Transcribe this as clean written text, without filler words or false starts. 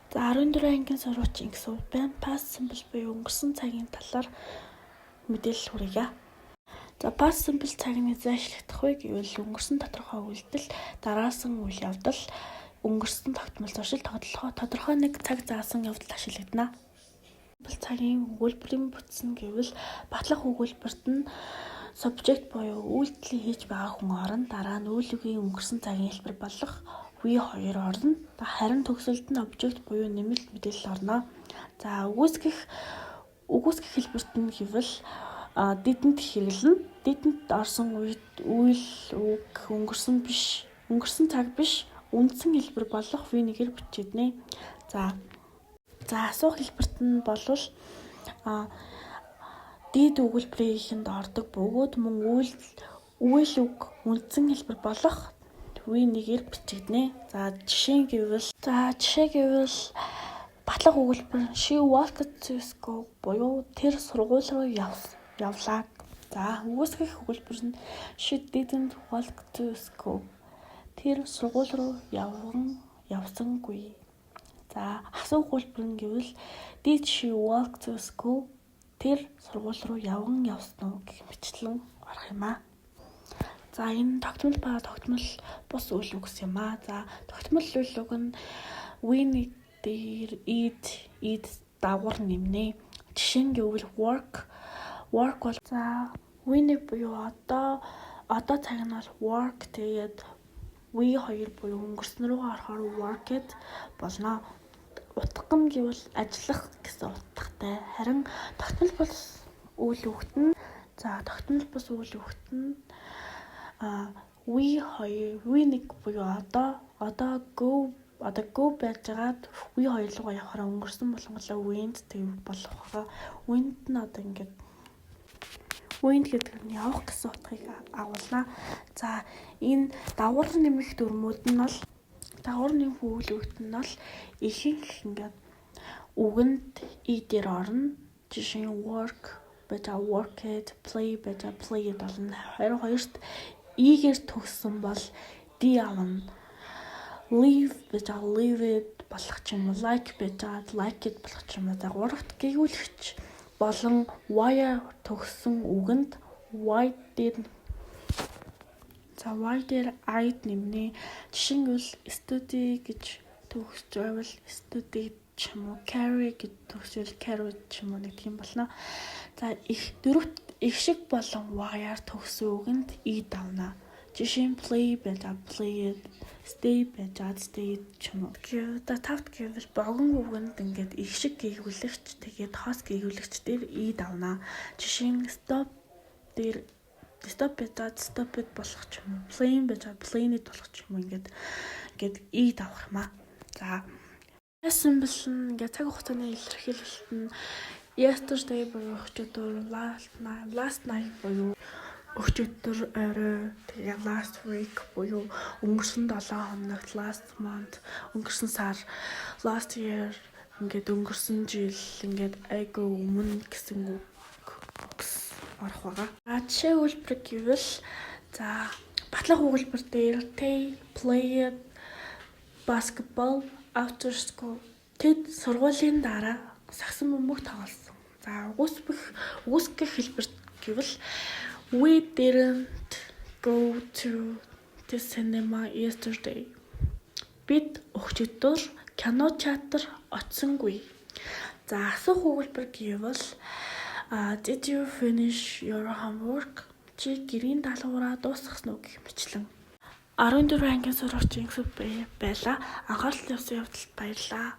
За 14 ангийн сурвалжийн гэсэн үг байна. Past simple буюу өнгөрсөн цагийн талаар мэдээлэл хүргье. За past simple цагийг зайлшгүй вэ гэвэл өнгөрсөн тодорхой үйлдэл, дараасан үйл явдал, өнгөрсөн тогтмол туршил, тодорхой нэг цаг заасан явдал ашиглагдана. Simple цагийн өгүүлбэрийн бүтсэн гэвэл батлах өгүүлбэрт нь subject буюу үйлдэл хийж байгаа хүн орно, дараа нь үйл үгийн өнгөрсөн цагийн хэлбэр болох V2 орно. Харин төгсөлд нь object буюу нэмэлт мэдээлэл орно. За үгүйсгэх хэлбэрт нь гэвэл didn't хэрэглэнэ. Didn't орсон үйл үг өнгөрсөн цаг биш, үндсэн хэлбэр болох V1-ээр бичигдэнэ. За асуух хэлбэрт нь болвол did өгүүлбэрийнхэнд ордог бөгөөд мөн үйл үг үндсэн хэлбэр болох V1-ээр бичигдэнэ. За жишээ гэвэл батлах өгүүлбэр she walked to school буюу тэр сургууль руу явлаа. За үгүйсгэх өгүүлбэр нь she didn't walk to school. Тэр сургууль руу явсангүй. За асуух өгүүлбэр нь гэвэл did she walk to school? Тэр сургууль руу явсан уу гэх мэтлэн орох юм аа. За энэ тогтмол ба тогтмол бус үйл үг гэсэн юм аа. За тогтмол үйл үг нь win eat дагвар нэмнэ. Жишээ нь гэвэл work бол за win буюу одоо цаг нь бол work тэгээд V2 буюу өнгөрсөн рүүгээ орохоор worked болно. Утга нь гэвэл ажиллах гэсэн утгатай. Харин тогтмол бус үйл үгт нь V1 буюу одоо go байж байгаад V2 руугаа явахаар өнгөрсөн болонголоо went тэг болох. Went нь одоо ингээд went гэдэг нь явах гэсэн утгыг агуулна. За энэ дагвар нэмэх дүрмүүд нь бол дагвар нэмэх үйл үгт нь бол ихэнх ингээд үгэнд дээр орно. Жишээ нь work бэжа worked, play бэжа played болно. Харин хоёрт игээр төгссөн бол d авна. Live бэжа lived болох ч юм уу, like бэжа liked болох ч юм уу. За гуравт гээгүүлэгч болон wire төгссөн үгэнд why дээр I'd нэмнэ. Жишээ нь study гэж төгсж байвал studied ч юм уу, carry гэж төгсвөл carried ч юм уу нэг тийм болно. За дөрөвт их шиг болон wire төгссөн үгэнд давна. Жишээ нь play бэжа played, stay бэжа stayed ч юм уу. Тавт гэвэл богино үгэнд ингээд их шиг гээгүүлэгч тэгээд хос гээгүүлэгч дээр давна. Жишээ нь stop дээр stop бэжа stopped болох ч юм уу. Plane бэжа planed болох ч юм уу. Ингээд давах юм аа. За simple нь ингээд цаг хугацааны илэрхийлэлт нь yesterday буюу өчигдөр, last night буюу өчигдөр орой, тэгээ last week буюу өнгөрсөн 7 хоногт, last month өнгөрсөн сар, last year ингээд өнгөрсөн жил ингээд айгүй өмнө гэсэн үг орох байгаа. Жишээ өгүүлбэр гэвэл за батлах өгүүлбэр дээр play basketball after school. Тэд сургуулийн дараа сагсан бөмбөг тоглосон. За үгүйсгэх хэлбэрт гэвэл we didn't go to the cinema yesterday. Бид өчигдөр кино театр очсонгүй. За асуух өгүүлбэр гэвэл did you finish your homework? Чи гэрийн даалгавраа дуусгасан уу гэх мэтлэн 14 ангийн сурвалжийн хэсэг байлаа. Анхаарал тавьсан явдалд баярлалаа.